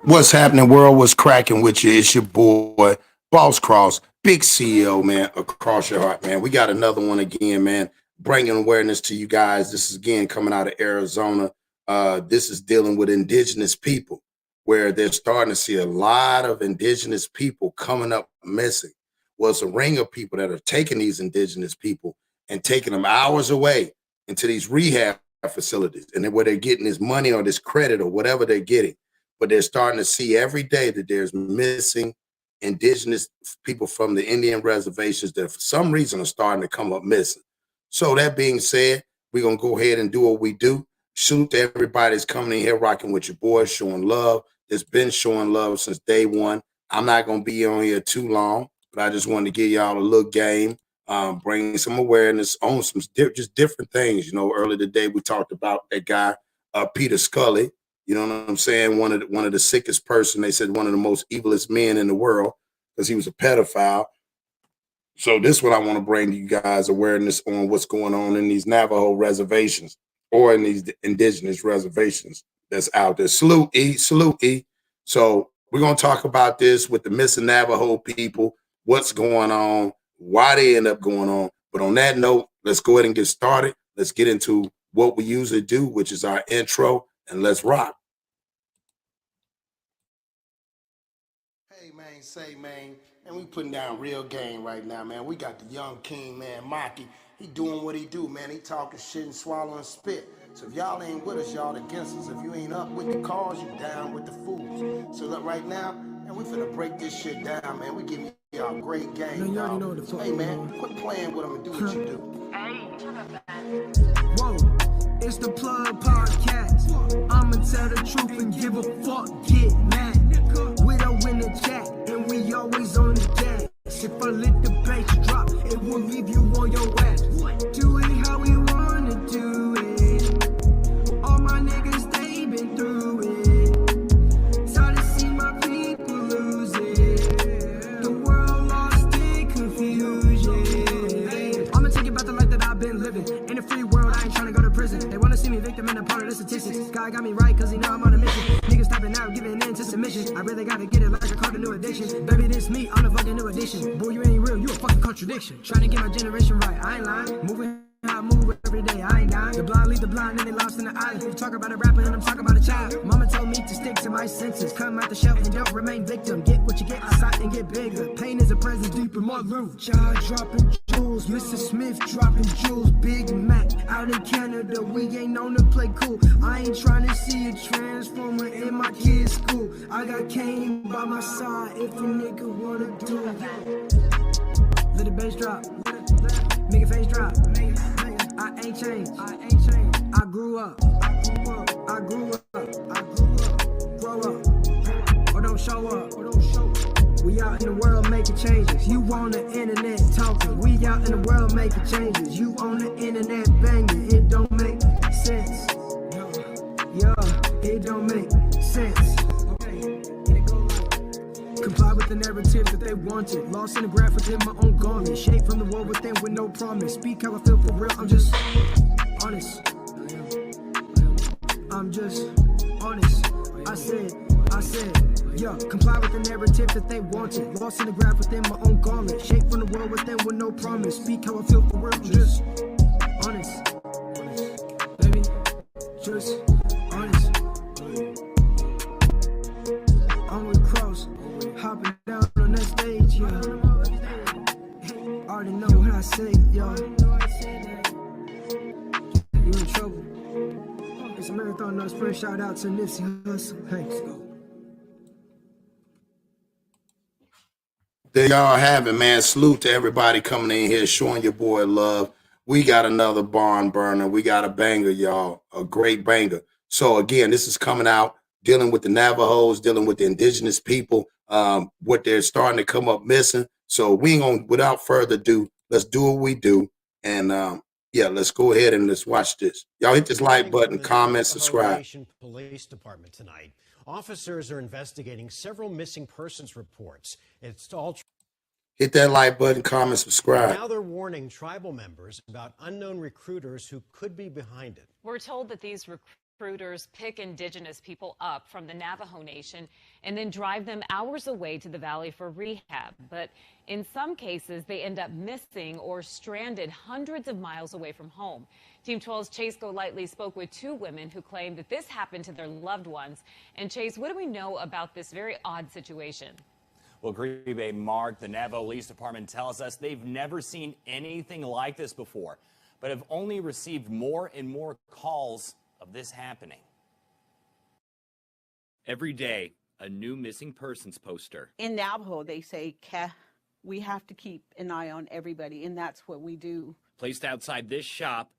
What's happening, world? What's cracking with you? It's your boy, Boss Cross, big CEO, man, across your heart, man. We got another one again, man, bringing awareness to you guys. This is again coming out of Arizona. This is dealing with indigenous people, where they're starting to see a lot of indigenous people coming up missing. Well, it's a ring of people that are taking these indigenous people and taking them hours away into these rehab facilities, and then where they're getting this money or this credit or whatever they're getting. But they're starting to see every day that there's missing indigenous people from the Indian reservations that for some reason are starting to come up missing. So that being said, we're going to go ahead and do what we do. Salute to everybody that's coming in here rocking with your boys, showing love. That's been showing love since day one. I'm not going to be on here too long, but I just wanted to give y'all a little game, bring some awareness on some just different things. You know, earlier today we talked about that guy, Peter Scully. You know what I'm saying? One of the sickest person. They said one of the most evilest men in the world because he was a pedophile. So this is what I want to bring to you guys awareness on what's going on in these Navajo reservations or in these indigenous reservations that's out there. Salute E, salute E. So we're going to talk about this with the missing Navajo people, what's going on, why they end up going on. But on that note, let's go ahead and get started. Let's get into what we usually do, which is our intro, and let's rock. Hey, man, say, man, and we putting down real game right now, man. We got the young king, man, Maki. He doing what he do, man. He talking shit and swallowing spit. So if y'all ain't with us, y'all against us. If you ain't up with the cause, you down with the fools. So look, right now, man, we finna break this shit down, man. We giving y'all great game, y'all. So, hey, man, quit playing with them and do what you do. Hey, whoa, it's the Plug Podcast. I'ma tell the truth and give a fuck, get mad. Widow in the chat, and we always on the gas. If I let the bass drop, it will leave you on your ass. Do it how we wanna do it. All my niggas, they been through it. Tired to see my people lose it. The world lost in confusion. I'ma take it back the life that I've been living. In a free world, I ain't trying to go to prison. They wanna see me victim and a part of the statistics. God got me right, cause he know I'm on a mission. Niggas tapping out, giving in to submission. I really gotta get it like I caught a new addiction. Baby, this me, I'm the fucking new addition. Boy, you ain't real, you a fucking contradiction. Trying to get my generation right, I ain't lying. Moving how I move every day, I ain't dying. The blind lead the blind and they lost in the island. You talk about a rapper and I'm talking about a child. Mama told me to stick to my senses. Come out the shell and don't remain victim. Get what you get outside and get bigger. Pain is a presence deep in my root. Child dropping jewels, Mr. Smith dropping jewels. Big Mac out in Canada, we ain't known to play cool. I ain't trying to see a transformer in my kid's school. I got Kane by my side if a nigga wanna do it. Let the bass drop, make a face drop. I ain't changed, I grew up, grow up, or don't show up, We out in the world making changes. You on the internet talking. We out in the world making changes. You on the internet banging. It don't make sense. Yeah, it don't make sense. Comply with the narrative that they wanted. Lost in the graph within my own garment. Shade from the world within with no promise. Speak how I feel for real. I'm just honest. I'm just honest. I said, yeah, comply with the narrative that they wanted. Lost in the graph within my own garment. Shade from the world within with no promise. Speak how I feel for real. I'm just honest. Baby, just honest. I'm with Cross. Hopping down on that stage, yeah. Already know what I say, yo. You in trouble. It's a marathon, no sprint. Shout out to Nipsey Hussle. Hey, let's go. There y'all have it, man. Salute to everybody coming in here, showing your boy love. We got another barn burner. We got a banger, y'all. A great banger. So again, this is coming out, dealing with the Navajos, dealing with the indigenous people, what they're starting to come up missing. So we ain't gonna, without further ado, let's do what we do. And yeah, let's go ahead and let's watch this. Y'all hit this like button, comment, subscribe. Police Department tonight. Officers are investigating several missing persons reports. It's all Hit that like button, comment, subscribe. Now they're warning tribal members about unknown recruiters who could be behind it. We're told that these recruiters Recruiters pick indigenous people up from the Navajo Nation and then drive them hours away to the valley for rehab. But in some cases, they end up missing or stranded hundreds of miles away from home. Team 12's Chase Golightly spoke with two women who claimed that this happened to their loved ones. And Chase, what do we know about this very odd situation? Well, Green Bay Mark, the Navajo Police Department tells us they've never seen anything like this before, but have only received more and more calls of this happening. Every day, a new missing persons poster. In Navajo, they say, we have to keep an eye on everybody, and that's what we do. Placed outside this shop,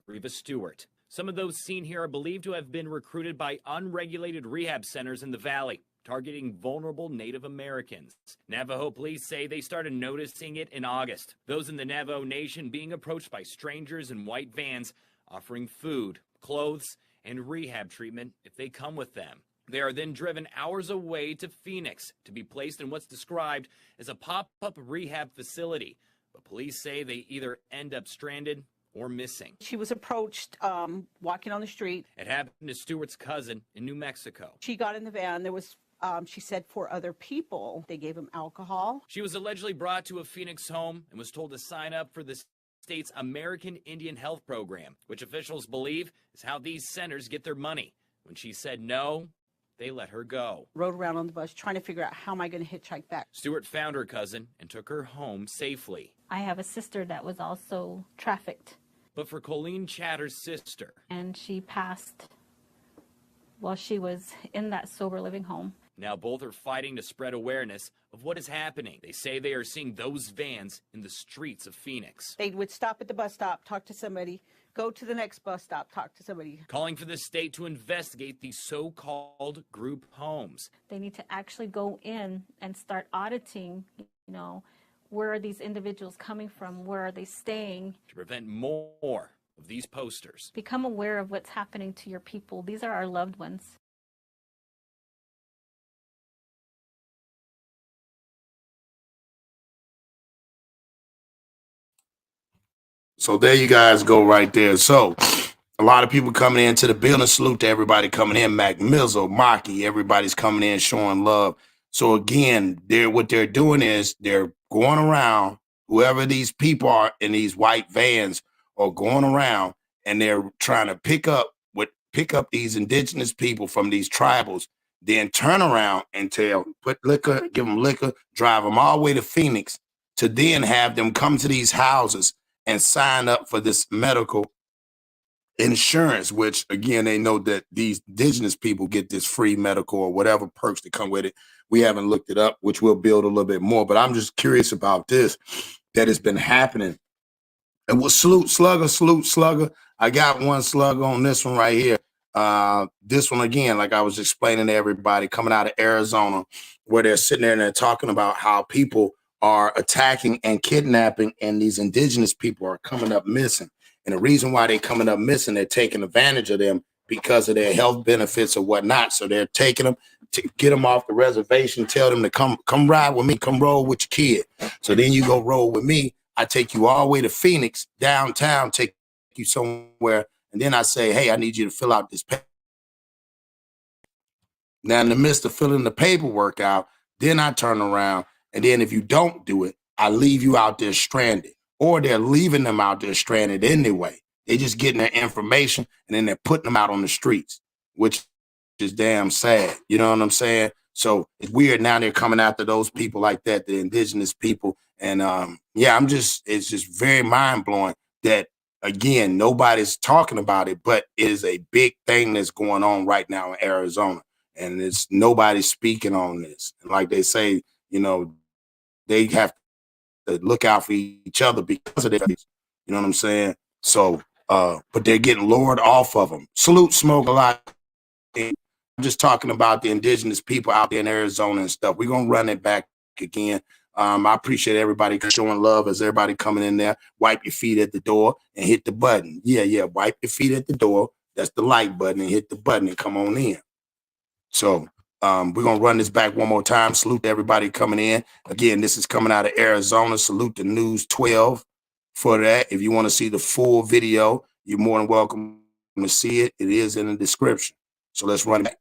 Reva Stewart. Some of those seen here are believed to have been recruited by unregulated rehab centers in the valley, targeting vulnerable Native Americans. Navajo police say they started noticing it in August. Those in the Navajo Nation being approached by strangers in white vans, offering food, clothes, and rehab treatment if they come with them. They are then driven hours away to Phoenix to be placed in what's described as a pop-up rehab facility. But police say they either end up stranded or missing. She was approached walking on the street. It happened to Stewart's cousin in New Mexico. She got in the van. There was, she said, 4 other people. They gave them alcohol. She was allegedly brought to a Phoenix home and was told to sign up for the state's American Indian Health Program, which officials believe is how these centers get their money. When she said no, they let her go. Rode around on the bus trying to figure out how am I going to hitchhike back. Stewart found her cousin and took her home safely. I have a sister that was also trafficked. But for Colleen Chatter's sister, and she passed while she was in that sober living home. Now both are fighting to spread awareness of what is happening. They say they are seeing those vans in the streets of Phoenix. They would stop at the bus stop, talk to somebody, go to the next bus stop, talk to somebody. Calling for the state to investigate these so-called group homes. They need to actually go in and start auditing, where are these individuals coming from? Where are they staying? To prevent more of these posters. Become aware of what's happening to your people. These are our loved ones. So there you guys go right there. So a lot of people coming into the building. Salute to everybody coming in. Mac Mizzle, Maki, everybody's coming in showing love. So again, what they're doing is they're going around, whoever these people are in these white vans are going around, and they're trying to pick up these indigenous people from these tribals, then turn around and give them liquor, drive them all the way to Phoenix to then have them come to these houses and sign up for this medical insurance, which again, they know that these indigenous people get this free medical or whatever perks that come with it. We haven't looked it up, which we'll build a little bit more, but I'm just curious about this, that has been happening. And we'll salute Slugger. I got one Slugger on this one right here. This one again, like I was explaining to everybody, coming out of Arizona, where they're sitting there and they're talking about how people are attacking and kidnapping, and these indigenous people are coming up missing. And the reason why they're coming up missing, they're taking advantage of them because of their health benefits or whatnot. So they're taking them to get them off the reservation, tell them to come ride with me, come roll with your kid. So then you go roll with me. I take you all the way to Phoenix, downtown, take you somewhere. And then I say, hey, I need you to fill out this paper. Now, in the midst of filling the paperwork out, then I turn around. And then if you don't do it, I leave you out there stranded, or they're leaving them out there stranded anyway. They're just getting their information and then they're putting them out on the streets, which is damn sad. You know what I'm saying? So it's weird now they're coming after those people like that, the indigenous people. And yeah, it's just very mind blowing that, again, nobody's talking about it, but it is a big thing that's going on right now in Arizona. And it's nobody's speaking on this. And like they say, they have to look out for each other because of this. You know what I'm saying? So, but they're getting lured off of them. Salute Smoke a lot. I'm just talking about the indigenous people out there in Arizona and stuff. We're going to run it back again. I appreciate everybody showing love as everybody coming in there. Wipe your feet at the door and hit the button. Yeah. Wipe your feet at the door. That's the like button, and hit the button and come on in. So, we're going to run this back one more time. Salute to everybody coming in. Again, this is coming out of Arizona. Salute to News 12 for that. If you want to see the full video, you're more than welcome to see it, it is in the description. So let's run it back.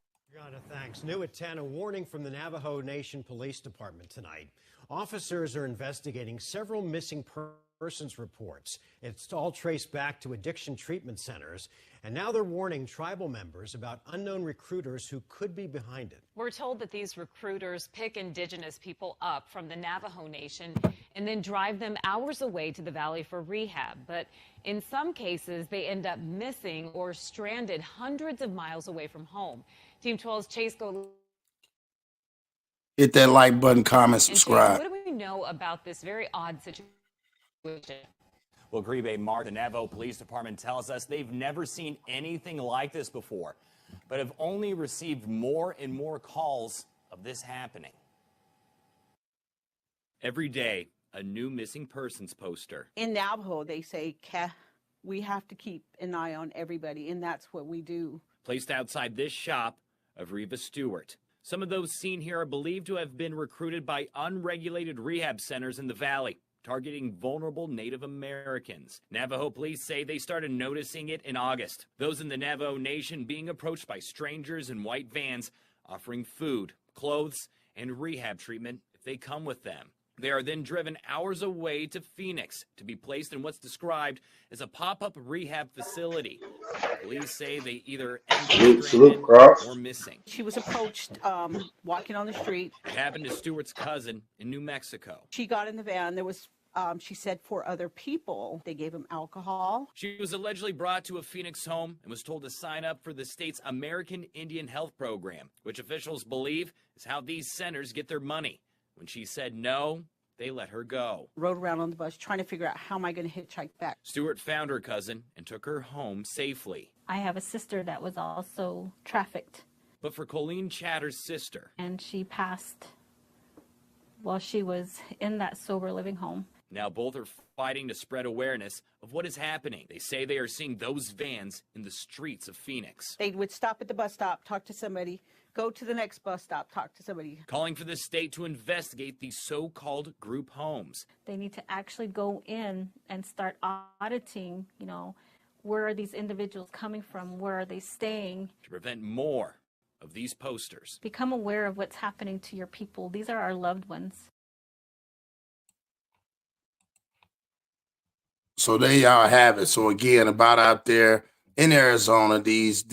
Thanks. New at 10, a warning from the Navajo Nation Police Department tonight. Officers are investigating several missing persons reports. It's all traced back to addiction treatment centers. And now they're warning tribal members about unknown recruiters who could be behind it. We're told that these recruiters pick indigenous people up from the Navajo Nation and then drive them hours away to the valley for rehab. But in some cases, they end up missing or stranded hundreds of miles away from home. Team 12's Chase Go. Hit that like button, comment, subscribe. Chase, what do we know about this very odd situation? Well, Gribe Mark, the Navajo Police Department tells us they've never seen anything like this before, but have only received more and more calls of this happening. Every day, a new missing persons poster. In Navajo, they say, we have to keep an eye on everybody, and that's what we do. Placed outside this shop of Reva Stewart. Some of those seen here are believed to have been recruited by unregulated rehab centers in the valley, targeting vulnerable Native Americans. Navajo police say they started noticing it in August. Those in the Navajo Nation being approached by strangers in white vans, offering food, clothes, and rehab treatment if they come with them. They are then driven hours away to Phoenix to be placed in what's described as a pop-up rehab facility. Police say they either end up stranded or missing. She was approached walking on the street. It happened to Stewart's cousin in New Mexico. She got in the van. There was, she said, 4 other people. They gave them alcohol. She was allegedly brought to a Phoenix home and was told to sign up for the state's American Indian Health Program, which officials believe is how these centers get their money. When she said no, they let her go. Rode around on the bus trying to figure out how am I going to hitchhike back. Stewart found her cousin and took her home safely. I have a sister that was also trafficked. But for Colleen Chatter's sister, and she passed while she was in that sober living home. Now both are fighting to spread awareness of what is happening. They say they are seeing those vans in the streets of Phoenix. They would stop at the bus stop, talk to somebody, go to the next bus stop, talk to somebody. Calling for the state to investigate these so-called group homes. They need to actually go in and start auditing, where are these individuals coming from? Where are they staying? To prevent more of these posters. Become aware of what's happening to your people. These are our loved ones. So there y'all have it. So again, about out there in Arizona, these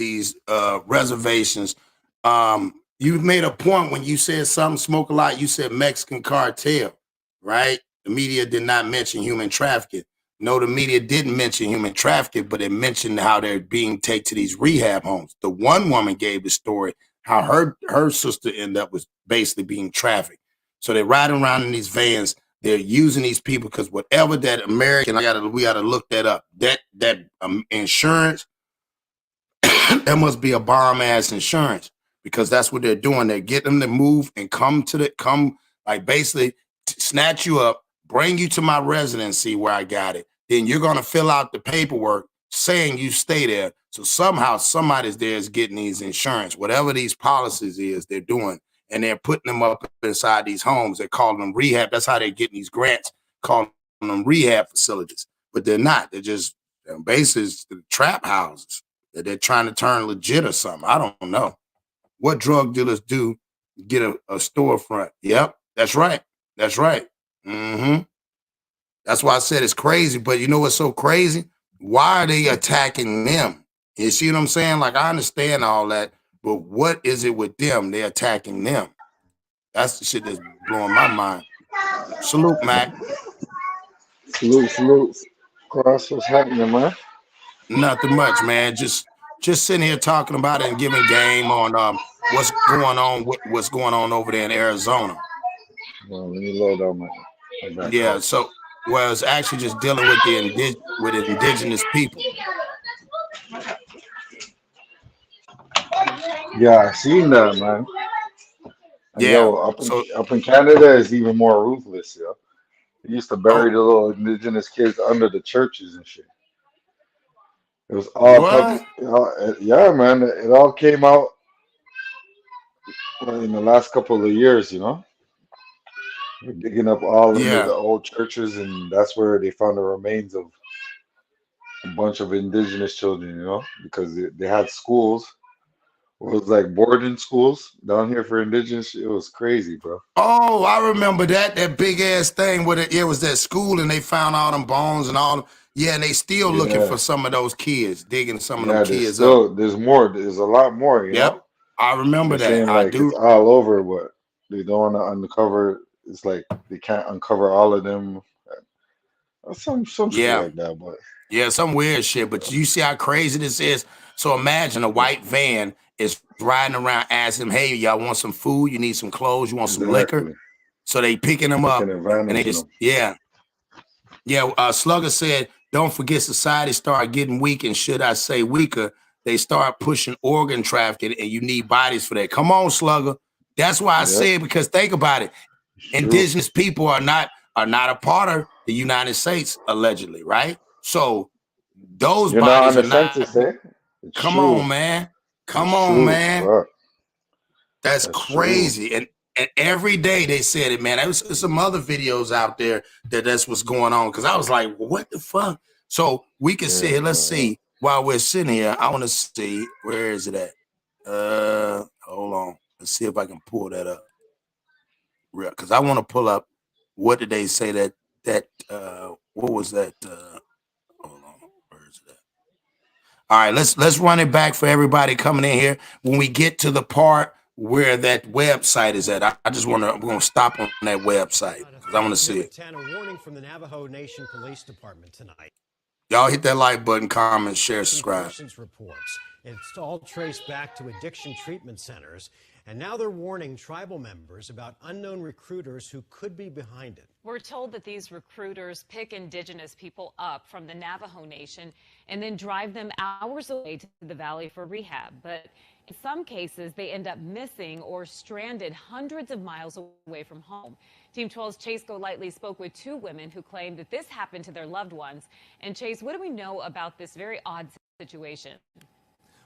reservations. You made a point when you said something, smoke a lot. You said Mexican cartel, right? The media did not mention human trafficking. No, the media didn't mention human trafficking, but it mentioned how they're being taken to these rehab homes. The one woman gave the story how her sister ended up was basically being trafficked. So they're riding around in these vans. They're using these people because whatever that American, we gotta look that up. That insurance, that must be a bomb ass insurance because that's what they're doing. They're getting them to move and come like basically snatch you up, bring you to my residency where I got it. Then you're gonna fill out the paperwork saying you stay there. So somehow somebody's there is getting these insurance, whatever these policies is, they're doing. And they're putting them up inside these homes. They're calling them rehab. That's how they're getting these grants, calling them rehab facilities. But they're not. They're just basically trap houses that they're trying to turn legit or something. I don't know. What drug dealers do get a storefront? Yep, that's right. That's right. That's why I said it's crazy. But you know what's so crazy? Why are they attacking them? You see what I'm saying? Like, I understand all that. But what is it with them? They're attacking them. That's the shit that's blowing my mind. Salute, Mac. Salute. Cross, what's happening, man? Nothing much, man. Just sitting here talking about it and giving game on what's going on over there in Arizona. Well, let me load on my yeah, so it's actually just dealing with the indigenous people. Yeah, I seen that, man. And yeah, up in Canada is even more ruthless, yo. They used to bury the little indigenous kids under the churches and shit. It was all yeah, man. It all came out in the last couple of years, We're digging up all of the old churches, and that's where they found the remains of a bunch of indigenous children, you know, because they had schools. It was like boarding schools down here for indigenous. It was crazy, bro. Oh, I remember that big ass thing where it was that school and they found all them bones and all. Yeah, and they still looking Yeah, for some of those kids, digging some of them yeah. kids up. There's more. There's a lot more, you Yep, know. I remember They're that. saying I like it's do. all over, but they don't want to uncover. It's like they can't uncover all of them. Some shit Yeah, like that, but yeah, some weird shit. But you see how crazy this is. So imagine a white van is riding around asking, "Hey, y'all want some food? You need some clothes? You want some liquor?" exactly So they picking them taking up and they advantage of just them. yeah. Yeah, Slugger said, don't forget society start getting weak, and should I say weaker, they start pushing organ trafficking, and you need bodies for that. Come on, Slugger. That's why I Yep, said, because think about it. it's true. Indigenous people are not a part of the United States, allegedly, right? So those You're not on bodies are the not, census, eh? It's come on, true. man. Come It's on, true. man. Fuck. That's That's true. crazy. And every day they said it, man. There's some other videos out there that's what's going on. Cause I was like, well, what the fuck? So we can sit Yeah, here. Let's yeah, see. While we're sitting here, I want to see, where is it at? Hold on. Let's see if I can pull that up. Cause I want to pull up, what did they say what was that? Hold on. Where is it at? All right, let's run it back for everybody coming in here. When we get to the part where that website is at, I just want to we're gonna stop on that website because I want to see New at it. 10, a warning from the Navajo Nation Police Department tonight. Y'all hit that like button, comment, share, subscribe. Persons reports. It's all traced back to addiction treatment centers. And now they're warning tribal members about unknown recruiters who could be behind it. We're told that these recruiters pick indigenous people up from the Navajo Nation and then drive them hours away to the valley for rehab. But in some cases, they end up missing or stranded hundreds of miles away from home. Team 12's Chase Golightly spoke with two women who claimed that this happened to their loved ones. And Chase, what do we know about this very odd situation?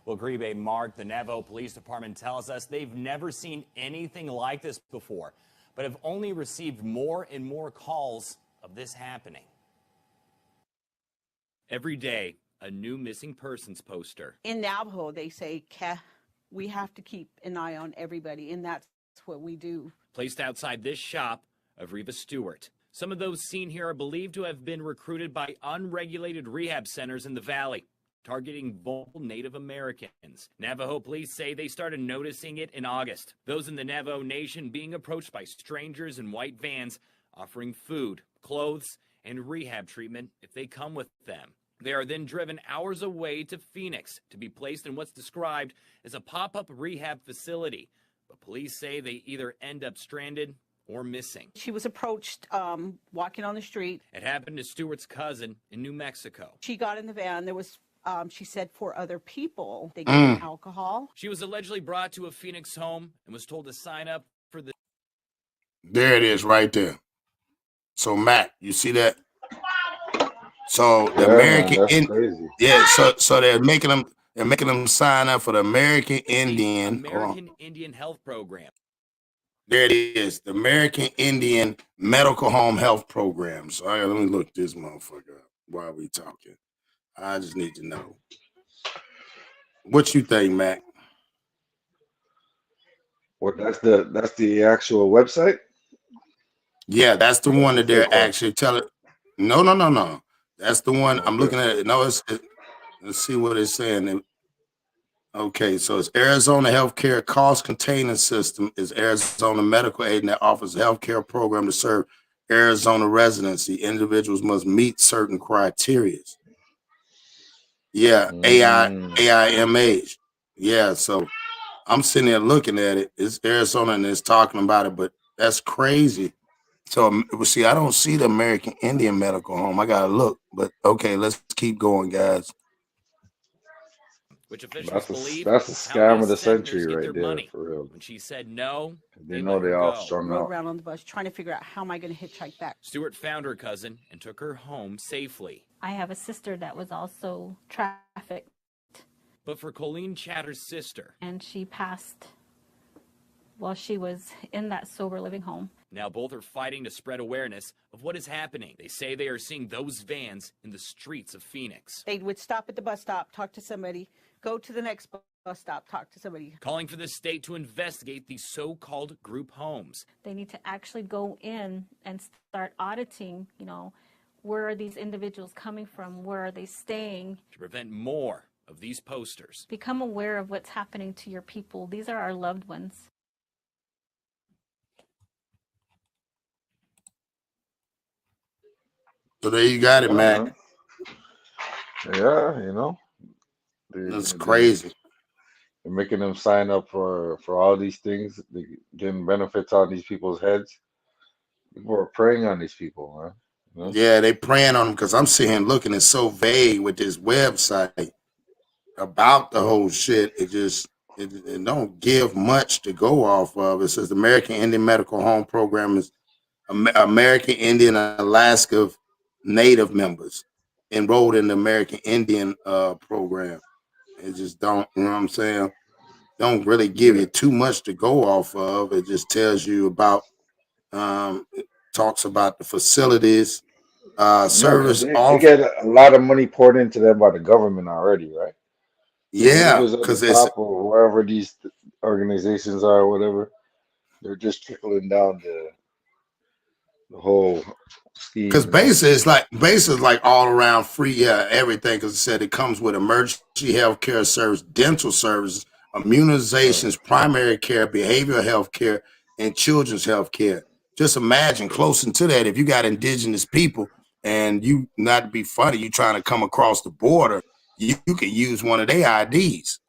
Well, Gribe Mark, the Navajo Police Department tells us they've never seen anything like this before, but have only received more and more calls of this happening. Every day, a new missing persons poster. In Navajo, they say, we have to keep an eye on everybody, and that's what we do. Placed outside this shop of Reva Stewart. Some of those seen here are believed to have been recruited by unregulated rehab centers in the valley, targeting vulnerable Native Americans. Navajo police say they started noticing it in August. Those in the Navajo Nation being approached by strangers in white vans offering food, clothes, and rehab treatment if they come with them. They are then driven hours away to Phoenix to be placed in what's described as a pop-up rehab facility. But police say they either end up stranded or missing. She was approached walking on the street. It happened to Stewart's cousin in New Mexico. She got in the van. There was she said 4 other people. They gave her alcohol. She was allegedly brought to a Phoenix home and was told to sign up for the... There it is, right there. So Matt, you see that? So the yeah, man. American That's crazy. yeah, so they're making them sign up for the American Indian. American Indian Health Program. There it is, the American Indian Medical Home Health Program. So all right, let me look this motherfucker up while we talking. I just need to know. What you think, Mac? What? That's the actual website. Yeah, that's the That's one the that they're fake one. actually telling. No. That's the one I'm Okay. looking at. It. No, let's see what it's saying. Okay, so it's Arizona Healthcare Cost Containment System is Arizona medical aid that offers a healthcare program to serve Arizona residency. Individuals must meet certain criteria. Yeah, AIMH. Yeah, so I'm sitting there looking at it. It's Arizona and it's talking about it, but that's crazy. So see, I don't see the American Indian Medical Home. I gotta look, but okay, let's keep going, guys. Which officials believe That's a is how scam these of the centers century get right their there, money. for real. When she said no, They they know let they her all go. strung Rode out. around on the bus trying to figure out how am I going to hitchhike back. Stewart found her cousin and took her home safely. I have a sister that was also trafficked, But for Colleen Chatter's sister, and she passed while she was in that sober living home. Now both are fighting to spread awareness of what is happening. They say they are seeing those vans in the streets of Phoenix. They would stop at the bus stop, talk to somebody, go to the next bus stop, talk to somebody. Calling for the state to investigate these so-called group homes. They need to actually go in and start auditing, where are these individuals coming from? Where are they staying? To prevent more of these posters. Become aware of what's happening to your people. These are our loved ones. So there you got it, Matt. Yeah, That's crazy. They're making them sign up for all these things. They getting benefits on these people's heads. People are preying on these people, man. Yeah, they preying on them because I'm sitting looking. It's so vague with this website about the whole shit. It don't give much to go off of. It says the American Indian Medical Home Program is American Indian Alaska Native members enrolled in the American Indian program. It just don't, you know what I'm saying? Don't really give you too much to go off of. It just tells you about, it talks about the facilities, service. They get a lot of money poured into them by the government already, right? Yeah, because it's top or wherever these organizations are, or whatever, they're just trickling down the whole scheme. Because basically it's like all around free, everything. Because it said it comes with emergency health care service, dental services, immunizations, primary care, behavioral health care, and children's health care. Just imagine close into that, if you got indigenous people and you, not to be funny, you trying to come across the border, you can use one of their IDs.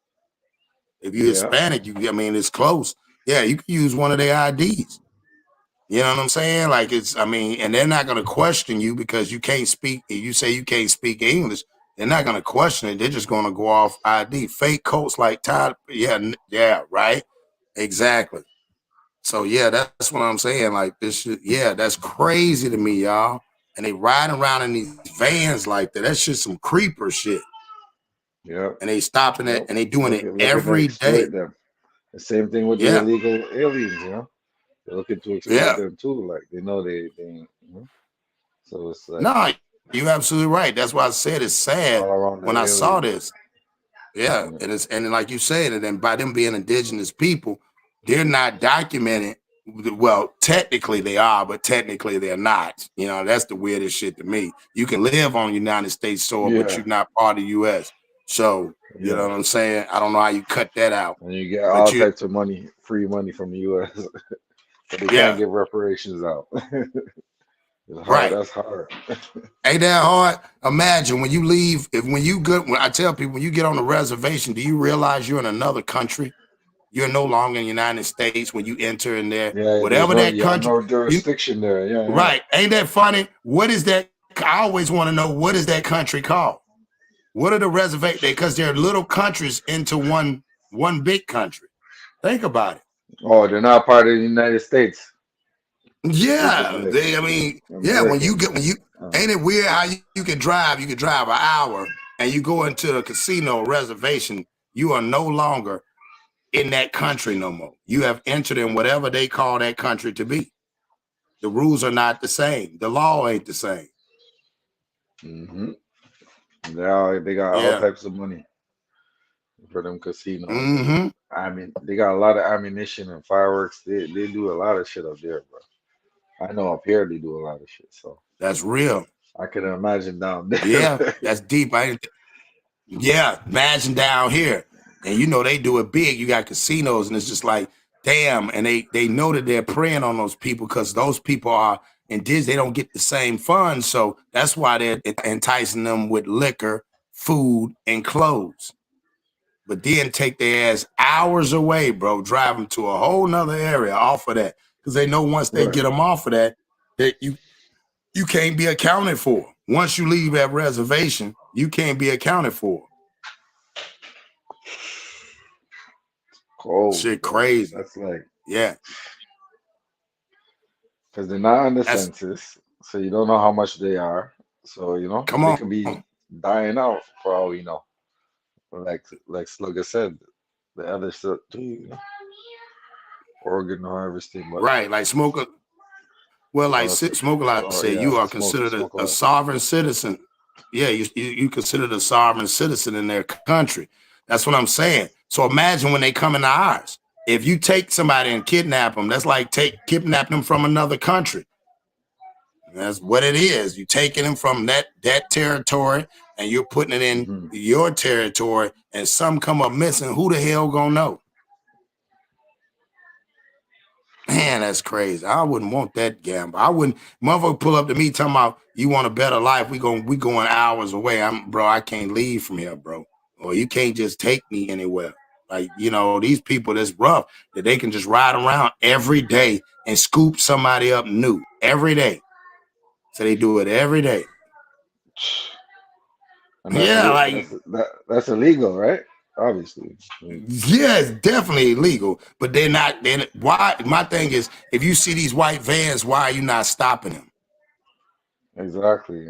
If you're Hispanic, it's close. Yeah, you can use one of their IDs. You know what I'm saying? Like and they're not going to question you because you can't speak. If you say you can't speak English, they're not going to question it. They're just going to go off ID. Fake coats like Todd. Yeah, right. Exactly. So yeah, that's what I'm saying. Like this shit, that's crazy to me, y'all. And they riding around in these vans like that. That's just some creeper shit. Yeah. And they stopping it and they doing it every day. Them. The same thing with the illegal aliens, They're looking to exploit them too. Like they know they So it's like, no, you're absolutely right. That's why I said it's sad when I saw this. Yeah, and like you said, and then by them being indigenous people, they're not documented. Well, technically they are, but technically they're not. That's the weirdest shit to me. You can live on United States soil, but you're not part of the U.S. So you know what I'm saying? I don't know how you cut that out. And you get all types of money, free money from the U.S. But they can't give reparations out. It's hard. That's hard. Ain't that hard? Imagine when you leave, when I tell people, when you get on the reservation, do you realize you're in another country? You're no longer in the United States when you enter in there. Whatever that country. No jurisdiction there. Yeah. Right. Ain't that funny? What is that? I always want to know, what is that country called? What are the reservations? Because they're little countries into one big country. Think about it. Oh, they're not part of the United States. Yeah, when you ain't it weird how you can drive an hour and you go into a casino reservation, you are no longer in that country no more. You have entered in whatever they call that country to be. The rules are not the same. The law ain't the same. They got all types of money for them casinos. They got a lot of ammunition and fireworks. They do a lot of shit up there, bro. I know up here they do a lot of shit. So that's real. I can imagine down there. Yeah, that's deep. Imagine down here. And they do it big. You got casinos, and it's just like, damn. And they know that they're preying on those people because those people are indigenous. They don't get the same funds. So that's why they're enticing them with liquor, food, and clothes. But then take their ass hours away, bro, drive them to a whole nother area off of that. Because they know once they get them off of that you can't be accounted for. Once you leave that reservation, you can't be accounted for. Cold. Shit crazy. That's like, because they're not on the census, so you don't know how much they are. So they can be dying out for all we know. Like Slugger said, the other stuff too. organ harvesting, but Right, like smoke. Well, like that's Smoke a Lot said, yeah, you are smoke considered a a lot. sovereign citizen. Yeah, you considered a sovereign citizen in their country. That's what I'm saying. So imagine when they come into ours. If you take somebody and kidnap them, that's like kidnap them from another country. That's what it is. You taking them from that territory and you're putting it in your territory, and some come up missing. Who the hell gonna know? Man, that's crazy. I wouldn't want that gamble. I wouldn't. Motherfucker pull up to me talking about you want a better life. We going hours away. Bro, I can't leave from here, bro. Or you can't just take me anywhere. Like, these people that's rough that they can just ride around every day and scoop somebody up new every day. So they do it every day. And Yeah, like that's illegal, right? Obviously. yeah, it's definitely illegal. But they're not. Why? My thing is, if you see these white vans, why are you not stopping them? Exactly.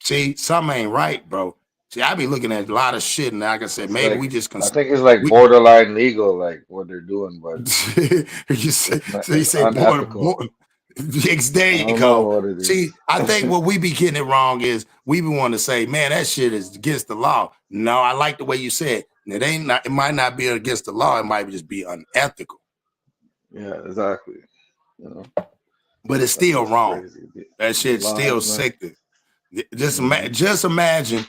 See, something ain't right, bro. See, I be looking at a lot of shit, and like I said, It's maybe like, we just I think it's like borderline legal, like what they're doing, but you say, so you it's say unethical. there I you don't know go. what it See, is. I think what we be getting it wrong is we be wanting to say, man, that shit is against the law. No, I like the way you said. It might not be against the law. It might just be unethical. Yeah, exactly. But it's That's still just wrong. crazy. That shit's still Laws, man. sick. Just imagine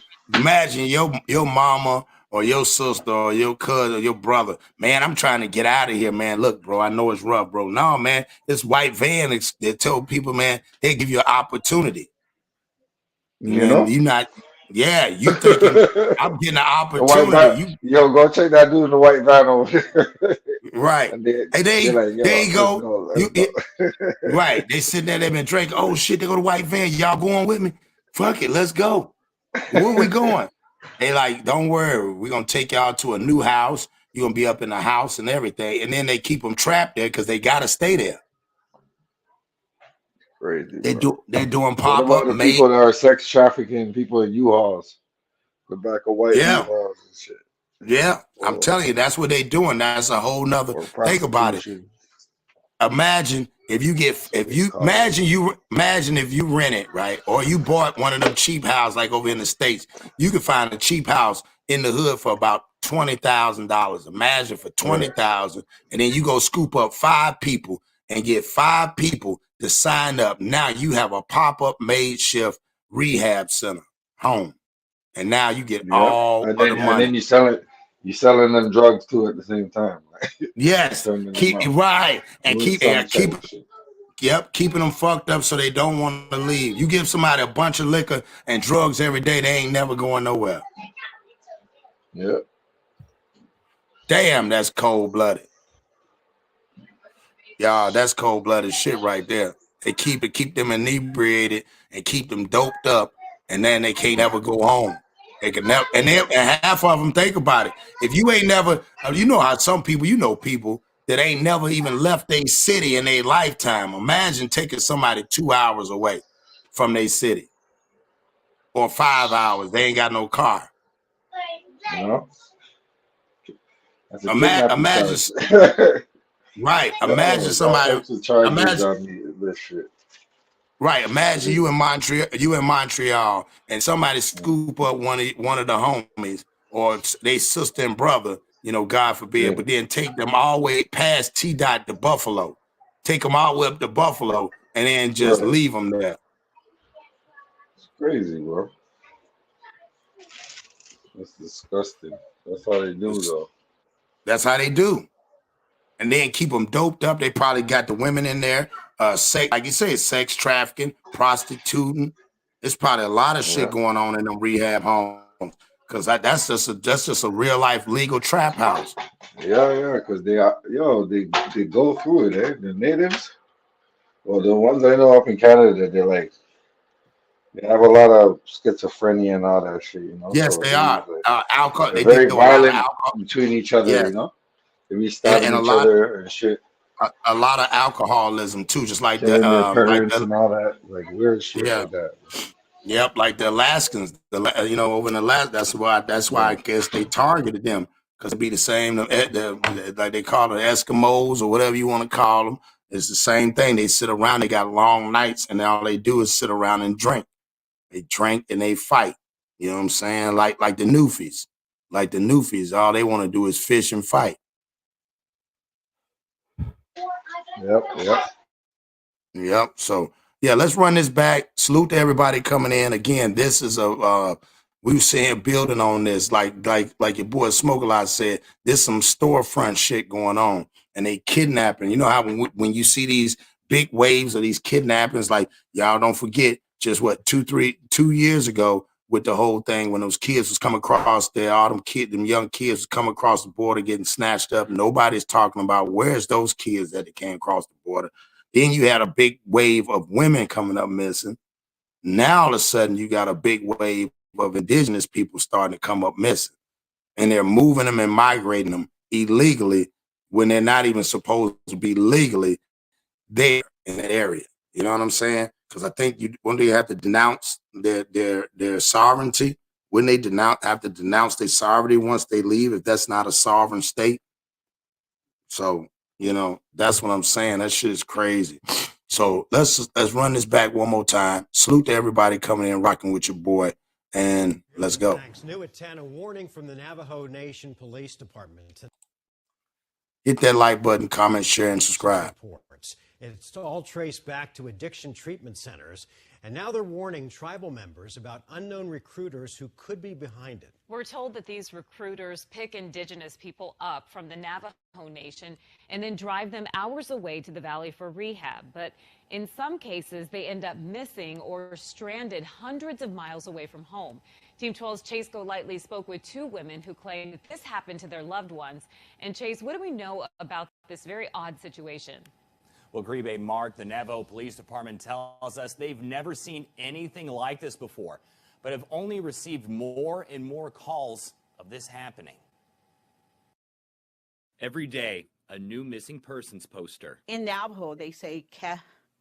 your mama or your sister or your cousin or your brother. Man, I'm trying to get out of here, man. Look, bro, I know it's rough, bro. No, man, this white van they tell people, man, they give you an opportunity. And you not, yeah, you thinking I'm getting an The white opportunity. van, go check that dude in the white van over there. Right. And Hey, they're like, there you let's go. go, let's go. Right. They sitting there, they've been drinking. Oh shit, they go to white van. Y'all going with me? Fuck it, let's go. Where we going? They like, don't worry, we're gonna take y'all to a new house. You're gonna be up in the house and everything. And then they keep them trapped there because they gotta stay there. Crazy, They're doing What pop-up about the people that are sex trafficking people in U-Hauls? The back of white Yeah. U-Hauls and shit. Yeah. I'm telling you, that's what they doing. That's a whole nother think about it. Imagine if you rent it, right? Or you bought one of them cheap houses like over in the States. You can find a cheap house in the hood for about $20,000. Imagine for $20,000, and then you go scoop up 5 people and get 5 people to sign up. Now you have a pop-up makeshift rehab center home. And now you get all of the money. And then you selling them drugs too at the same time. Yes, keep keeping them fucked up so they don't want to leave. You give somebody a bunch of liquor and drugs every day, they ain't never going nowhere. Yep. Damn, that's cold-blooded. Y'all, that's cold-blooded shit right there. They keep them inebriated and keep them doped up, and then they can't ever go home. They can never, and half of them think about it. If you ain't never, you know how some people, people that ain't never even left their city in their lifetime. Imagine taking somebody 2 hours away from their city, or 5 hours. They ain't got no car. That's a kidnapping Imagine, charge. right? Imagine somebody. All types of charges on this shit. Right. Imagine you in Montreal, and somebody scoop up one of the homies or they sister and brother, God forbid, but then take them all the way past T-Dot to Buffalo. Take them all the way up to Buffalo and then just leave them there. It's crazy, bro. That's disgusting. That's how they do, though. That's how they do. And then keep them doped up. They probably got the women in there. Like you say, sex trafficking, prostituting. There's probably a lot of shit going on in them rehab homes because that's just a real life legal trap house. Yeah, because they go through it. The natives, well, the ones I know up in Canada, they have a lot of schizophrenia and all that shit. Yes, so they are. Alcohol. They're very violent between each other. They be stabbing each other and shit. A lot of alcoholism too, just like their parents and all that, like weird shit like that. Yep, like the Alaskans, over in Alaska. That's why I guess they targeted them because it'd be the same. Like they call it Eskimos or whatever you want to call them. It's the same thing. They sit around. They got long nights, and all they do is sit around and drink. They drink and they fight. You know what I'm saying? Like the Newfies. Like the Newfies. All they want to do is fish and fight. Yep. So yeah, let's run this back. Salute to everybody coming in. Again, this is we were saying building on this, like your boy Smoke a Lot said, there's some storefront shit going on, and they kidnapping. You know how when you see these big waves of these kidnappings, like y'all don't forget just what 2 years ago with the whole thing when those kids was coming across there, all them young kids was coming across the border getting snatched up. Nobody's talking about where's those kids that came across the border. Then you had a big wave of women coming up missing. Now all of a sudden you got a big wave of indigenous people starting to come up missing, and they're moving them and migrating them illegally when they're not even supposed to be legally there in that area. You know what I'm saying? Because I think when they have to denounce their sovereignty, when they have to denounce their sovereignty once they leave, if that's not a sovereign state. So, you know, that's what I'm saying. That shit is crazy. So let's run this back one more time. Salute to everybody coming in, rocking with your boy, and let's go. Thanks. New at 10, a warning from the Navajo Nation Police Department. Hit that like button, comment, share, and subscribe. It's all traced back to addiction treatment centers, and now they're warning tribal members about unknown recruiters who could be behind it. We're told that these recruiters pick indigenous people up from the Navajo Nation and then drive them hours away to the valley for rehab. But in some cases, they end up missing or stranded hundreds of miles away from home. Team 12's Chase Golightly spoke with 2 women who claim that this happened to their loved ones. And Chase, what do we know about this very odd situation? Well, Gribe Mark, the Navajo Police Department tells us they've never seen anything like this before, but have only received more and more calls of this happening. Every day, a new missing persons poster. In Navajo, they say,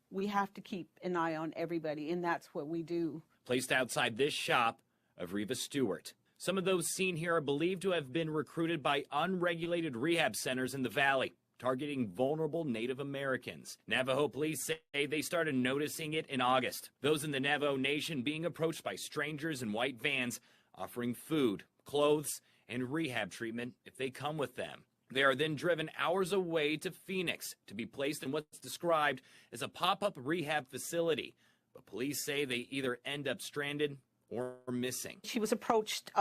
we have to keep an eye on everybody, and that's what we do. Placed outside this shop of Reva Stewart. Some of those seen here are believed to have been recruited by unregulated rehab centers in the valley, targeting vulnerable Native Americans. Navajo police say they started noticing it in August. Those in the Navajo Nation being approached by strangers in white vans, offering food, clothes, and rehab treatment if they come with them. They are then driven hours away to Phoenix to be placed in what's described as a pop-up rehab facility. But police say they either end up stranded or missing. She was approached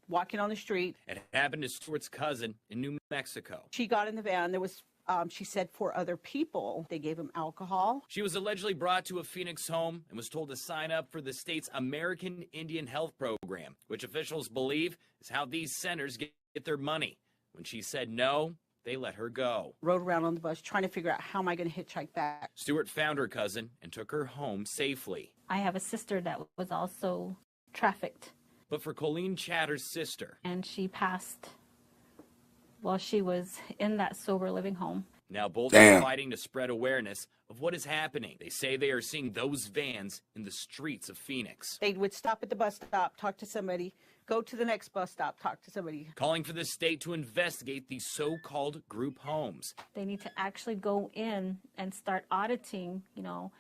walking on the street. It happened to Stewart's cousin in New Mexico. She got in the van. There was, she said, 4 other people. They gave him alcohol. She was allegedly brought to a Phoenix home and was told to sign up for the state's American Indian Health Program, which officials believe is how these centers get their money. When she said no, they let her go. Rode around on the bus trying to figure out how am I going to hitchhike back. Stewart found her cousin and took her home safely. I have a sister that was also trafficked. But for Colleen Chatter's sister, and she passed while she was in that sober living home. Now both are fighting to spread awareness of what is happening. They say they are seeing those vans in the streets of Phoenix. They would stop at the bus stop, talk to somebody, go to the next bus stop, talk to somebody. Calling for the state to investigate these so-called group homes. They need to actually go in and start auditing, you know,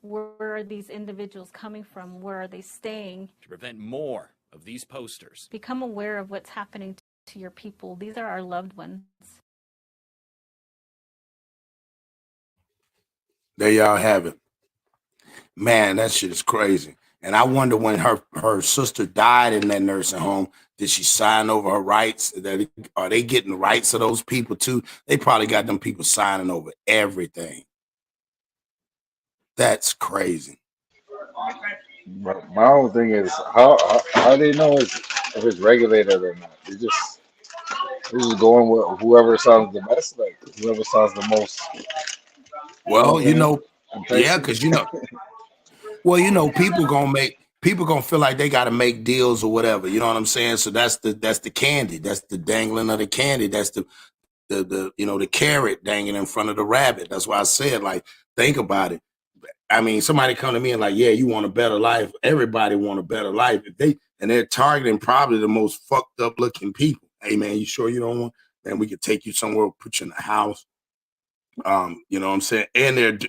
where are these individuals coming from? Where are they staying? To prevent more of these posters. Become aware of what's happening to your people. These are our loved ones. There y'all have it. Man, that shit is crazy. And I wonder when her sister died in that nursing home, did she sign over her rights? Are they getting the rights of those people too? They probably got them people signing over everything. That's crazy. My whole thing is how they know if it's regulated or not. They're just going with whoever sounds the best, like whoever sounds the most. Well, you know, yeah, because you know, well, you know, people gonna feel like they got to make deals or whatever. You know what I'm saying? So that's the candy. That's the dangling of the candy. That's the you know, the carrot dangling in front of the rabbit. That's why I said, like, think about it. I mean, somebody come to me and like, yeah, you want a better life. Everybody want a better life. And they're targeting probably the most fucked up looking people. hey man, you sure you don't want? Man, we could take you somewhere, put you in the house. You know what I'm saying? And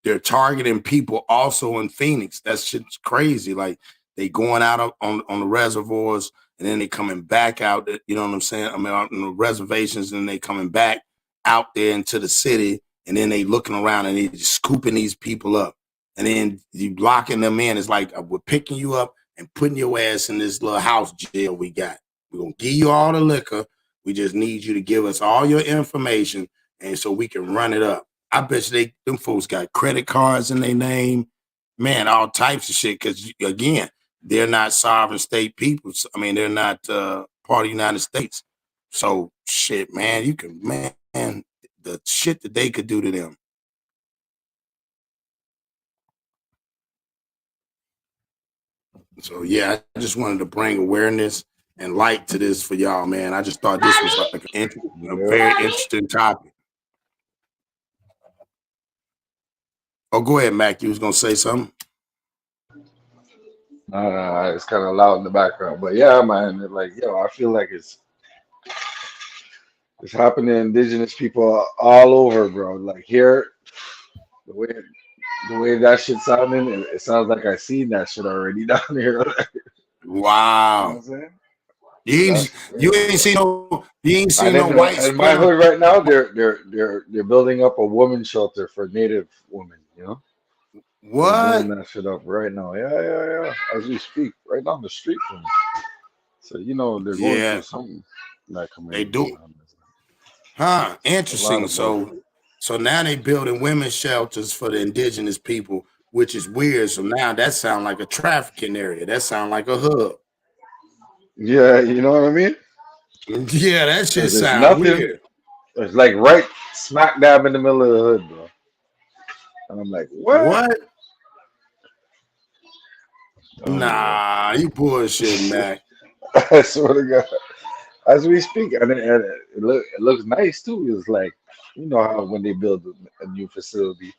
they're targeting people also in Phoenix. That shit's crazy. Like they going out on the reservoirs and then they coming back out. You know what I'm saying? I mean, out on the reservations and they coming back out there into the city, and then they looking around and they just scooping these people up, and then you locking them in. It's like we're picking you up and putting your ass in this little house jail we got. We're gonna give you all the liquor. We just need you to give us all your information, and so we can run it up. I bet you them folks got credit cards in their name, man, all types of shit. Because again, they're not sovereign state people. I mean, they're not part of the United States. So shit, man, you can, man, the shit that they could do to them. So yeah, I just wanted to bring awareness and light to this for y'all, man. I just thought this was like a very interesting topic. Oh, go ahead, Mac. You was gonna say something? It's kind of loud in the background, but yeah, man, like yo, I feel like it's happening to indigenous people all over, bro. Like here, the way that shit sounding, it sounds like I seen that shit already down here. Wow. You know what I'm saying? You ain't seen no white in my hood right now, they're building up a woman shelter for Native women, you know? What? They're building that shit up right now. Yeah. As we speak, right down the street from me. So you know they're going through something that they do. Huh. Interesting. So now they building women's shelters for the indigenous people, which is weird. So now that sounds like a trafficking area. That sounds like a hub. Yeah, you know what I mean? Yeah, that shit There's sounds nothing. weird. It's like right smack dab in the middle of the hood, bro. And I'm like, what? Nah, you bullshit, Mac. I swear to God. As we speak, and it looks nice too. It's like, you know how when they build a new facility.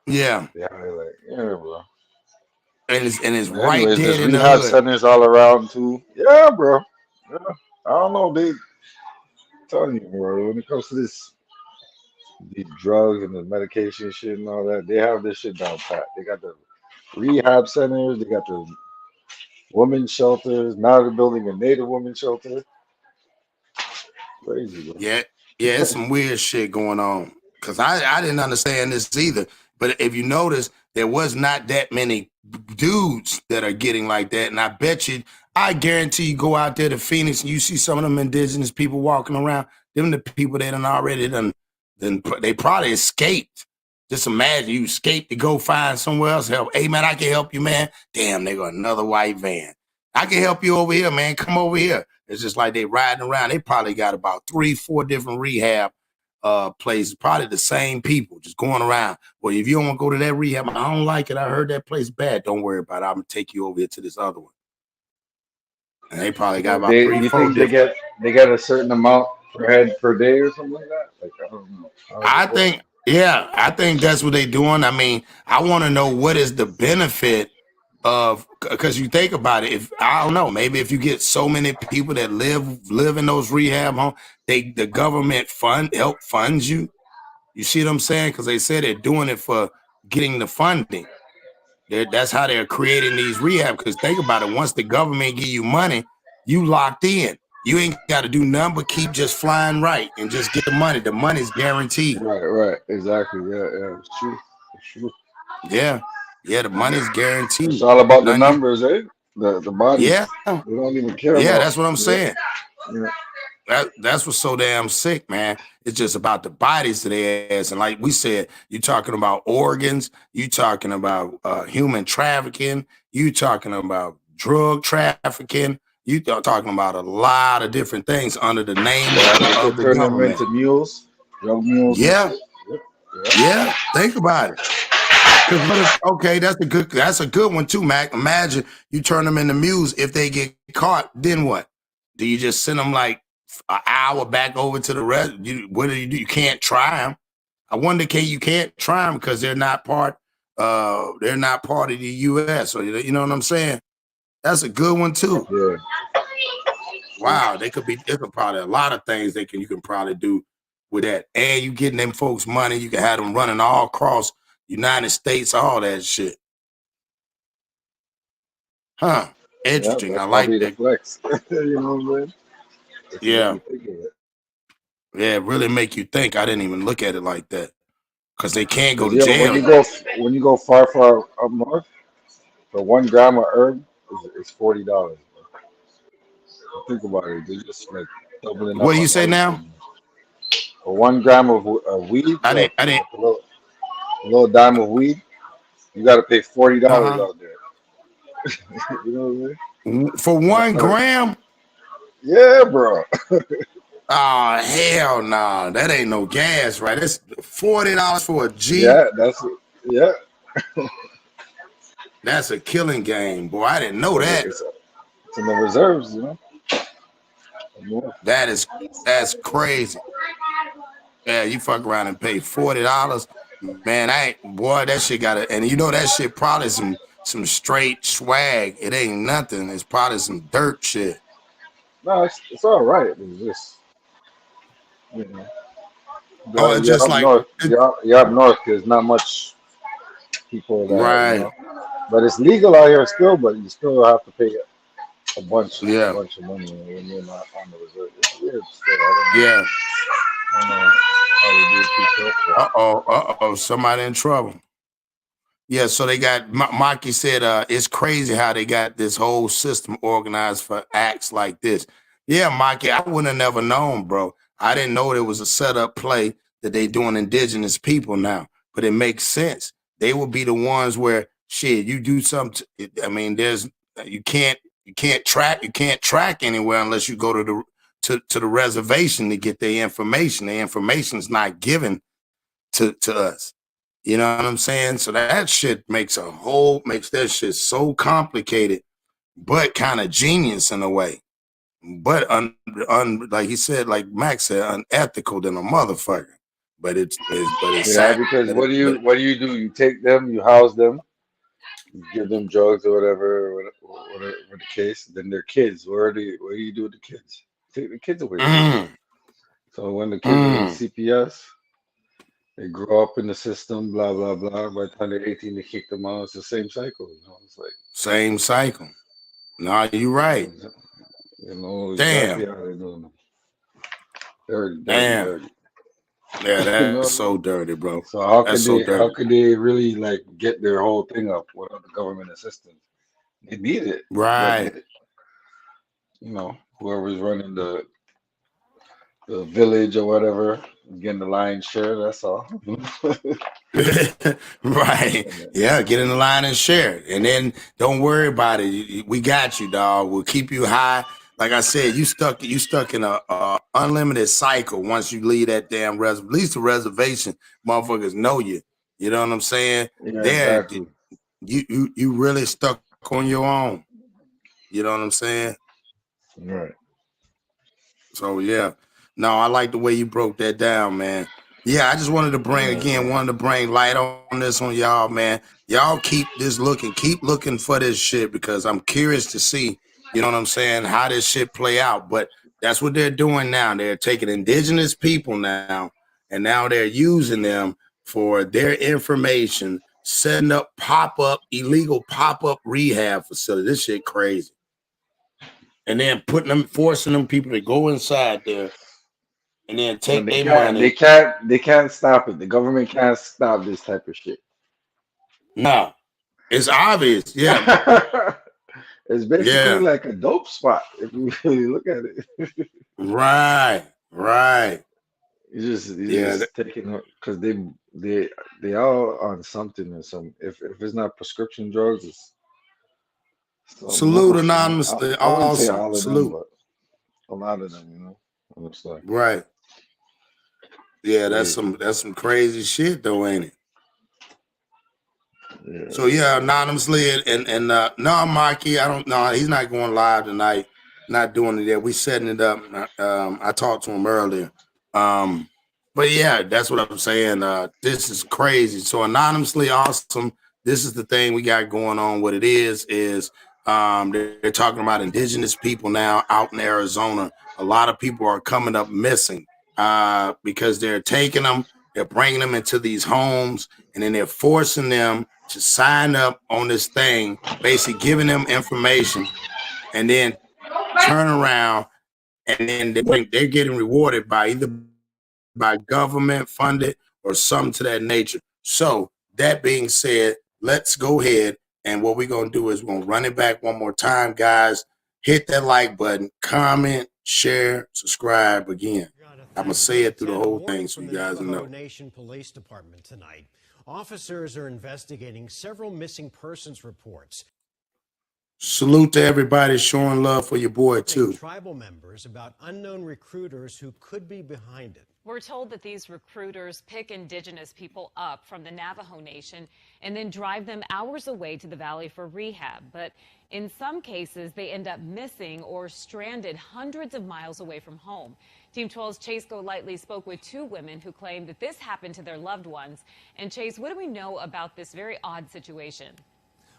Yeah. Yeah, like, yeah, bro. And it's Anyways, right there there's in the rehab hood. centers all around too. Yeah, bro. Yeah. I don't know. They telling you, bro. When it comes to these drugs and the medication shit and all that, they have this shit down pat. They got the rehab centers. They got the women's shelters. Now they're building a Native women's shelter. Crazy, bro. Yeah, it's some weird shit going on. Cause I didn't understand this either. But if you notice, there was not that many dudes that are getting like that. And I guarantee you go out there to Phoenix and you see some of them indigenous people walking around. Them the people that they probably escaped. Just imagine you escaped to go find somewhere else help. Hey man, I can help you, man. Damn, they got another white van. I can help you over here, man. Come over here. It's just like they riding around. They probably got about 3-4 different rehab places, probably the same people just going around. Well, if you don't want to go to that rehab, I don't like it. I heard that place bad. Don't worry about it. I'm gonna take you over here to this other one. And they probably got about 3-4 different. They get a certain amount per head per day or something like that? Like I don't know. I think that's what they're doing. I mean, I want to know what is the benefit of, because you think about it, if I don't know, maybe if you get so many people that live in those rehab homes, the government help funds you. You see what I'm saying? Because they said they're doing it for getting the funding. That's how they're creating these rehab. Because think about it, once the government give you money, you locked in. You ain't got to do nothing but keep just flying right and just get the money. The money's guaranteed. Right, exactly. Yeah, it's true. Yeah, the money's guaranteed. It's all about the numbers, eh? The bodies. Yeah, we don't even care. Yeah, that's what I'm saying. Yeah. That's what's so damn sick, man. It's just about the bodies to their ass. And like we said, you're talking about organs, you talking about human trafficking, you talking about drug trafficking, you talking about a lot of different things under the name of the government. Them into mules, young mules. Yeah, think about it. Okay, that's a good one too, Mac. Imagine you turn them into mules. If they get caught, then what? Do you just send them like an hour back over to the rest? What do? You can't try them. I wonder, you can't try them because they're not part of the U.S. So you know what I'm saying? That's a good one too. wow, there's probably a lot of things you can probably do with that. And you getting them folks money, you can have them running all across United States, all that shit. Huh. Interesting. Yeah, that's I like probably the that. flex. You know what I'm saying? It's Yeah. think of it. Yeah, really make you think. I didn't even look at it like that. Because they can't go to Yeah, jail. when you go far up north, for 1 gram of herb is $40. Think about it. They're just like doubling What up do you on say now? everything. For 1 gram of weed, I like didn't. a little dime of weed, you got to pay $40 Uh-huh. out there. You know what I mean? For And that's 1 not, gram? yeah, bro. Oh, hell no. That ain't no gas, right? That's $40 for a G. Yeah, yeah. That's a killing game, boy. I didn't know that. It's in the reserves, you know. That's crazy. Yeah, you fuck around and pay $40. Man, that shit and you know that shit probably some straight swag. It ain't nothing. It's probably some dirt shit. No, it's all right. It's just, you know, Oh, it's you're just up like north. You're up north. There's not much people that, you right. know. But it's legal out here still. But you still have to pay a bunch Yeah. of money when you're not on the reserve. It's weird still. I Yeah. don't know how you do people. Somebody in trouble. Yeah, so they got Maki said it's crazy how they got this whole system organized for acts like this. Yeah, Maki, I wouldn't have never known, bro. I didn't know there was a setup play that they doing indigenous people now, but it makes sense. They will be the ones where shit, you do something. I mean, you can't track anywhere unless you go to the reservation to get their information. The information is not given to us. You know what I'm saying? So that shit makes that shit so complicated, but kind of genius in a way. But like he said, like Max said, unethical than a motherfucker. But it's Yeah, sad. because what do you do? You take them, you house them, you give them drugs or whatever the case. Then they're kids. What do you do with the kids? Take the kids away from them. So when the kids are in CPS, they grow up in the system, blah blah blah. By the time they're 18, they kick them out. It's the same cycle. You know, it's like same cycle. No, you're right. You know Damn. exactly how they're doing them. Dirty. Yeah, that's You know? so dirty, bro. So how That's could so they dirty. how could they really like get their whole thing up without the government assistance? They need it. Right. But, you know, whoever's running the village or whatever, getting the lion's share, that's all. Right. Yeah, get in the line and share it. And then don't worry about it. We got you, dog. We'll keep you high. Like I said, you stuck in a unlimited cycle once you leave that damn at least the reservation, motherfuckers know you. You know what I'm saying? Yeah, exactly. You really stuck on your own. You know what I'm saying? Right. So yeah. No, I like the way you broke that down, man. Yeah, I just wanted to bring light on this on y'all, man. Y'all keep looking for this shit because I'm curious to see, you know what I'm saying, how this shit play out. But that's what they're doing now. They're taking indigenous people now, and now they're using them for their information, setting up illegal pop-up rehab facility. This shit crazy. And then forcing them people to go inside there and then take their money. They can't stop it. The government can't stop this type of shit. No, it's obvious. Yeah, it's basically like a dope spot if you really look at it. Right. You just taking because they all on something or some. If it's not prescription drugs, it's Salute anonymously. I wouldn't say Awesome. all of Salute. them, but a lot of them, you know. Looks like. Right. Yeah, that's some crazy shit though, ain't it? Yeah. So yeah, anonymously and no, Mikey, I don't know. He's not going live tonight. Not doing it yet. We setting it up. I talked to him earlier. But yeah, that's what I'm saying. This is crazy. So anonymously awesome. This is the thing we got going on. What it is They're talking about indigenous people now out in Arizona. A lot of people are coming up missing because they're taking them, they're bringing them into these homes, and then they're forcing them to sign up on this thing, basically giving them information, and then turn around, and then they're getting rewarded by either by government funded or something to that nature. So that being said, let's go ahead, and what we're going to do is we're going to run it back one more time, guys. Hit that like button, comment, share, subscribe again. I'm going to say it through the whole thing so you guys know. Navajo Nation Police Department tonight. Officers are investigating several missing persons reports. Salute to everybody showing love for your boy too. Tribal members about unknown recruiters who could be behind it. We're told that these recruiters pick indigenous people up from the Navajo Nation and then drive them hours away to the valley for rehab. But in some cases, they end up missing or stranded hundreds of miles away from home. Team 12's Chase Golightly spoke with two women who claim that this happened to their loved ones. And Chase, what do we know about this very odd situation?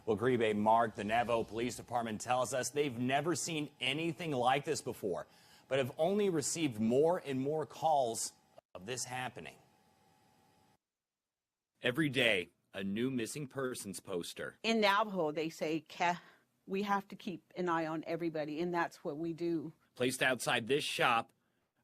Well, Gribe, Mark, the Navajo Police Department tells us they've never seen anything like this before, but have only received more and more calls of this happening. Every day, a new missing persons poster. In Navajo, they say, we have to keep an eye on everybody, and that's what we do. Placed outside this shop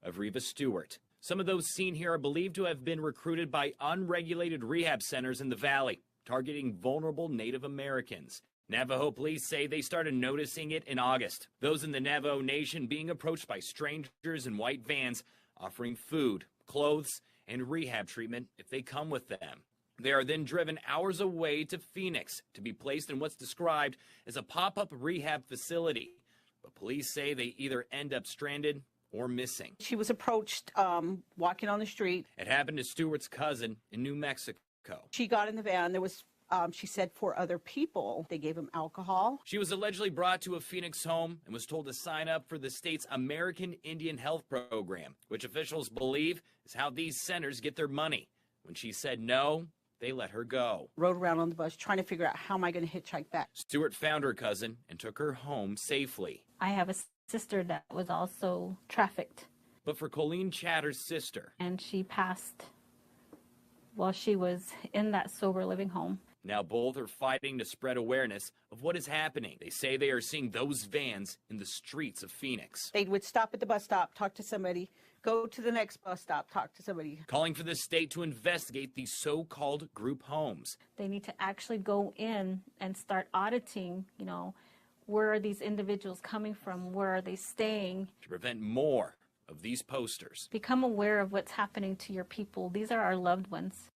of Reva Stewart. Some of those seen here are believed to have been recruited by unregulated rehab centers in the valley, targeting vulnerable Native Americans. Navajo police say they started noticing it in August. Those in the Navajo Nation being approached by strangers in white vans, offering food, clothes, and rehab treatment if they come with them. They are then driven hours away to Phoenix to be placed in what's described as a pop-up rehab facility. But police say they either end up stranded or missing. She was approached walking on the street. It happened to Stewart's cousin in New Mexico. She got in the van. There was, she said, 4 other people. They gave him alcohol. She was allegedly brought to a Phoenix home and was told to sign up for the state's American Indian Health Program, which officials believe is how these centers get their money. When she said no, they let her go. Rode around on the bus trying to figure out how am I going to hitchhike back. Stewart found her cousin and took her home safely. I have a sister that was also trafficked. But for Colleen Chatter's sister, and she passed while she was in that sober living home. Now both are fighting to spread awareness of what is happening. They say they are seeing those vans in the streets of Phoenix. They would stop at the bus stop, talk to somebody, go to the next bus stop, talk to somebody. Calling for the state to investigate these so-called group homes. They need to actually go in and start auditing, where are these individuals coming from? Where are they staying? To prevent more of these posters. Become aware of what's happening to your people. These are our loved ones.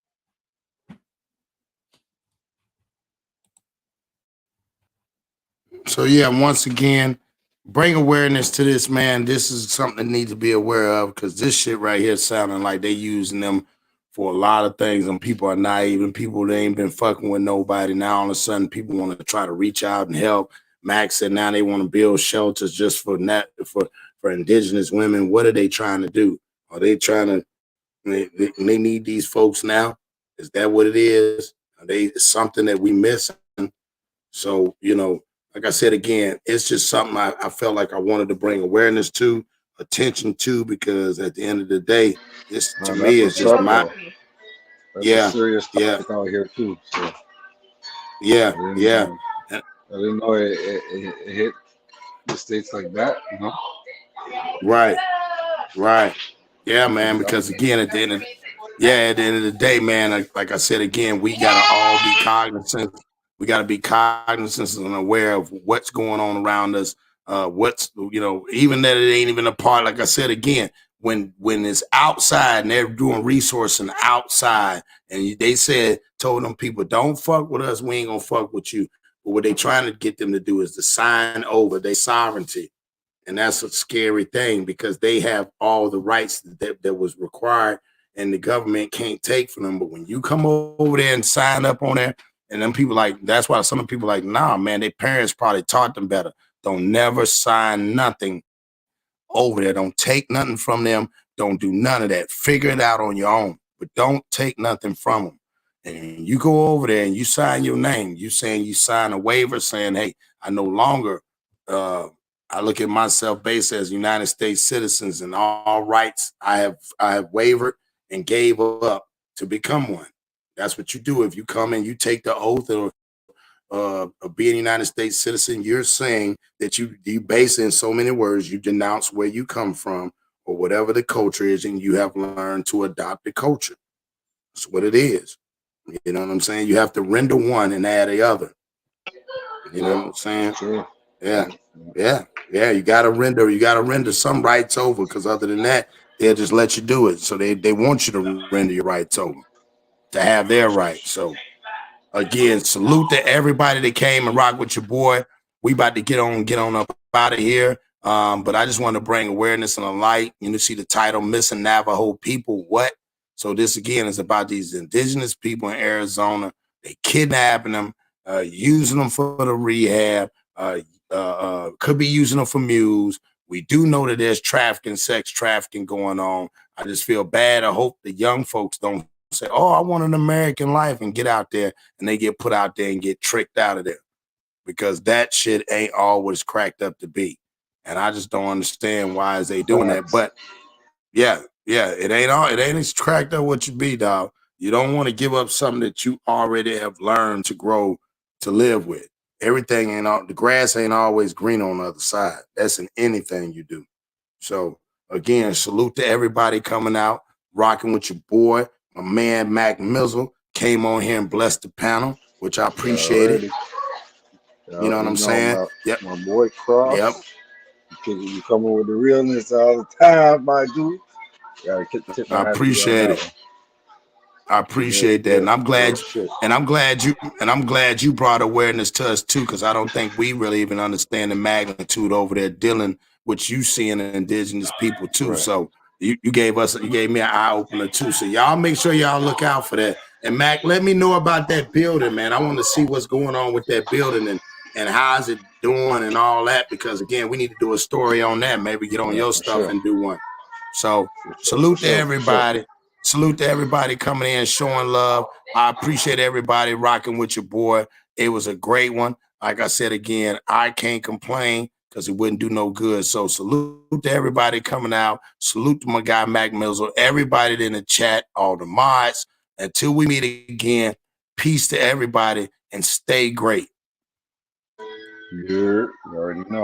So yeah, once again, bring awareness to this, man. This is something that needs to be aware of, because this shit right here sounding like they using them for a lot of things, and people are naive, and people that ain't been fucking with nobody. Now all of a sudden people want to try to reach out and help. Max said now they want to build shelters just for indigenous women. What are they trying to do? Are they trying to, they need these folks now? Is that what it is? Are they something that we missing? So, like I said, again, it's just something I felt like I wanted to bring awareness to, attention to, because at the end of the day, this to me is just my, that's a serious topic out here too. So. I didn't know it hit the states like that. Right. Yeah, man. Because again, at the end of the day, man, like I said again, we gotta all be cognizant. We gotta be cognizant and aware of what's going on around us. What's even that it ain't even a part. Like I said again, when it's outside and they're doing resourcing outside, and they told them people, don't fuck with us, we ain't gonna fuck with you. But what they trying to get them to do is to sign over their sovereignty. And that's a scary thing, because they have all the rights that was required, and the government can't take from them. But when you come over there and sign up on there, and then people that's why some people nah, man, their parents probably taught them better. Don't never sign nothing over there. Don't take nothing from them. Don't do none of that. Figure it out on your own, but don't take nothing from them. And you go over there and you sign your name. You saying you sign a waiver saying, hey, I no longer, I look at myself based as United States citizens, and all rights I have wavered and gave up to become one. That's what you do. If you come and you take the oath of being a United States citizen, you're saying that you base in so many words, you denounce where you come from or whatever the culture is, and you have learned to adopt the culture. That's what it is. You know what I'm saying? You have to render one and add the other. You know what I'm saying? Sure. Yeah. You gotta render some rights over, because other than that, they'll just let you do it. So they want you to render your rights over to have their rights. So again, salute to everybody that came and rock with your boy. We about to get on up out of here. But I just want to bring awareness and a light. You know, see the title, Missing Navajo People, What? So this again is about these indigenous people in Arizona. They kidnapping them, using them for the rehab, could be using them for mules. We do know that there's trafficking, sex trafficking going on. I just feel bad. I hope the young folks don't say, oh, I want an American life, and get out there and they get put out there and get tricked out of there, because that shit ain't all what it's cracked up to be. And I just don't understand why is they doing that. But yeah, it ain't as cracked up what you be, dog. You don't want to give up something that you already have learned to grow, to live with. Everything ain't all, the grass ain't always green on the other side. That's in anything you do. So again, salute to everybody coming out, rocking with your boy. My man Mac Mizzle came on here and blessed the panel, which I appreciated. You know what I'm saying? Yep. My boy Cross. Yep. You coming with the realness all the time, my dude. I appreciate it. I appreciate that, and I'm glad you brought awareness to us too, because I don't think we really even understand the magnitude over there dealing with you seeing the indigenous people too. Right. So you gave me an eye opener too. So y'all make sure y'all look out for that. And Mac, let me know about that building, man. I want to see what's going on with that building and how's it doing and all that, because again, we need to do a story on that. Maybe get on your stuff and do one. So salute to everybody. Salute to everybody coming in, showing love. I appreciate everybody rocking with your boy. It was a great one. Like I said again, I can't complain because it wouldn't do no good. So salute to everybody coming out. Salute to my guy, Mac Mizzle, everybody in the chat, all the mods. Until we meet again, peace to everybody and stay great. You already know.